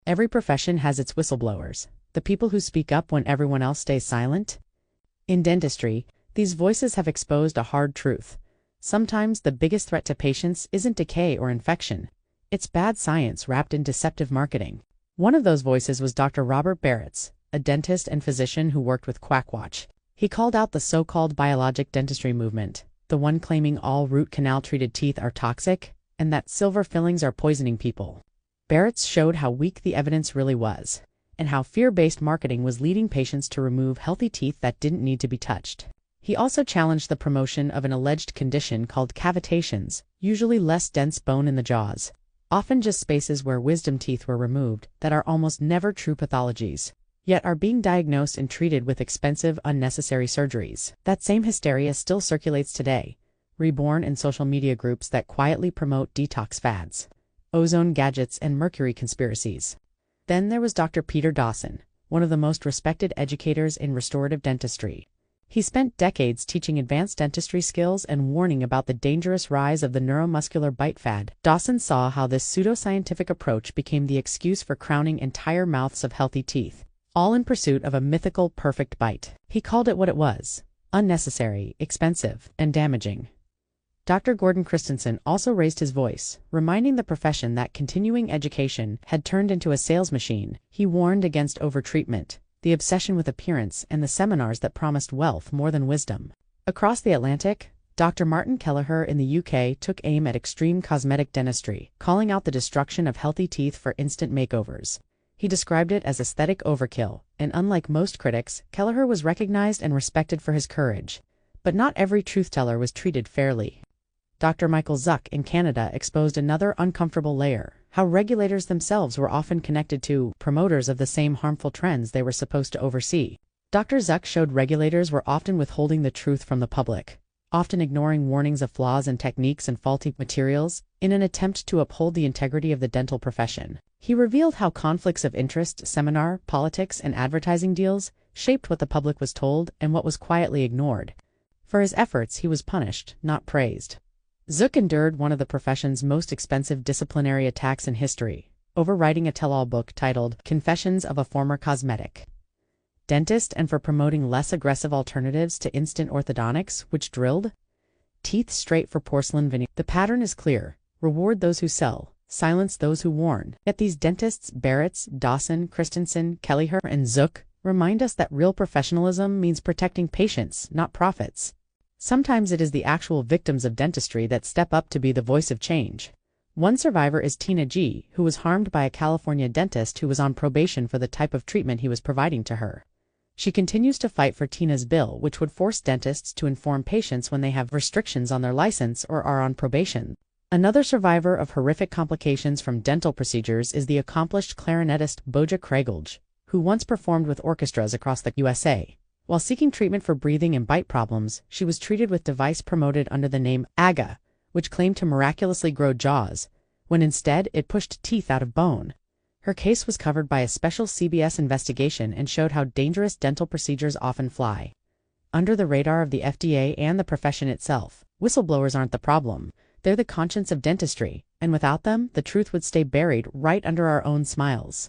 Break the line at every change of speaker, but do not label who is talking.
Every profession has its whistleblowers, the people who speak up when everyone else stays silent. In dentistry, these voices have exposed a hard truth. Sometimes the biggest threat to patients isn't decay or infection. It's bad science wrapped in deceptive marketing. One of those voices was Dr. Robert Barrett's, a dentist and physician who worked with Quackwatch. He called out the so-called biologic dentistry movement, the one claiming all root canal-treated teeth are toxic, and that silver fillings are poisoning people. Barrett's showed how weak the evidence really was, and how fear-based marketing was leading patients to remove healthy teeth that didn't need to be touched. He also challenged the promotion of an alleged condition called cavitations, usually less dense bone in the jaws, often just spaces where wisdom teeth were removed, that are almost never true pathologies, yet are being diagnosed and treated with expensive, unnecessary surgeries. That same hysteria still circulates today, reborn in social media groups that quietly promote detox fads, ozone gadgets, and mercury conspiracies. Then there was Dr. Peter Dawson, one of the most respected educators in restorative dentistry. He spent decades teaching advanced dentistry skills and warning about the dangerous rise of the neuromuscular bite fad. Dawson saw how this pseudoscientific approach became the excuse for crowning entire mouths of healthy teeth, all in pursuit of a mythical perfect bite. He called it what it was: unnecessary, expensive, and damaging. Dr. Gordon Christensen also raised his voice, reminding the profession that continuing education had turned into a sales machine. He warned against overtreatment, the obsession with appearance, and the seminars that promised wealth more than wisdom. Across the Atlantic, Dr. Martin Kelleher in the UK took aim at extreme cosmetic dentistry, calling out the destruction of healthy teeth for instant makeovers. He described it as aesthetic overkill, and unlike most critics, Kelleher was recognized and respected for his courage. But not every truth-teller was treated fairly. Dr. Michael Zuck in Canada exposed another uncomfortable layer: how regulators themselves were often connected to promoters of the same harmful trends they were supposed to oversee. Dr. Zuck showed regulators were often withholding the truth from the public, often ignoring warnings of flaws in techniques and faulty materials, in an attempt to uphold the integrity of the dental profession. He revealed how conflicts of interest, seminar, politics, and advertising deals shaped what the public was told and what was quietly ignored. For his efforts, he was punished, not praised. Zuck endured one of the profession's most expensive disciplinary attacks in history, over writing a tell-all book titled Confessions of a Former Cosmetic Dentist, and for promoting less aggressive alternatives to instant orthodontics, which drilled teeth straight for porcelain veneer. The pattern is clear: reward those who sell, silence those who warn. Yet these dentists, Barrett's, Dawson, Christensen, Kelleher, and Zuck, remind us that real professionalism means protecting patients, not profits. Sometimes it is the actual victims of dentistry that step up to be the voice of change. One survivor is Tina G., who was harmed by a California dentist who was on probation for the type of treatment he was providing to her. She continues to fight for Tina's bill, which would force dentists to inform patients when they have restrictions on their license or are on probation. Another survivor of horrific complications from dental procedures is the accomplished clarinetist Boja Kragolj, who once performed with orchestras across the USA. While seeking treatment for breathing and bite problems, she was treated with device promoted under the name AGA, which claimed to miraculously grow jaws, when instead it pushed teeth out of bone. Her case was covered by a special CBS investigation and showed how dangerous dental procedures often fly under the radar of the FDA and the profession itself. Whistleblowers aren't the problem. They're the conscience of dentistry, and without them, the truth would stay buried right under our own smiles.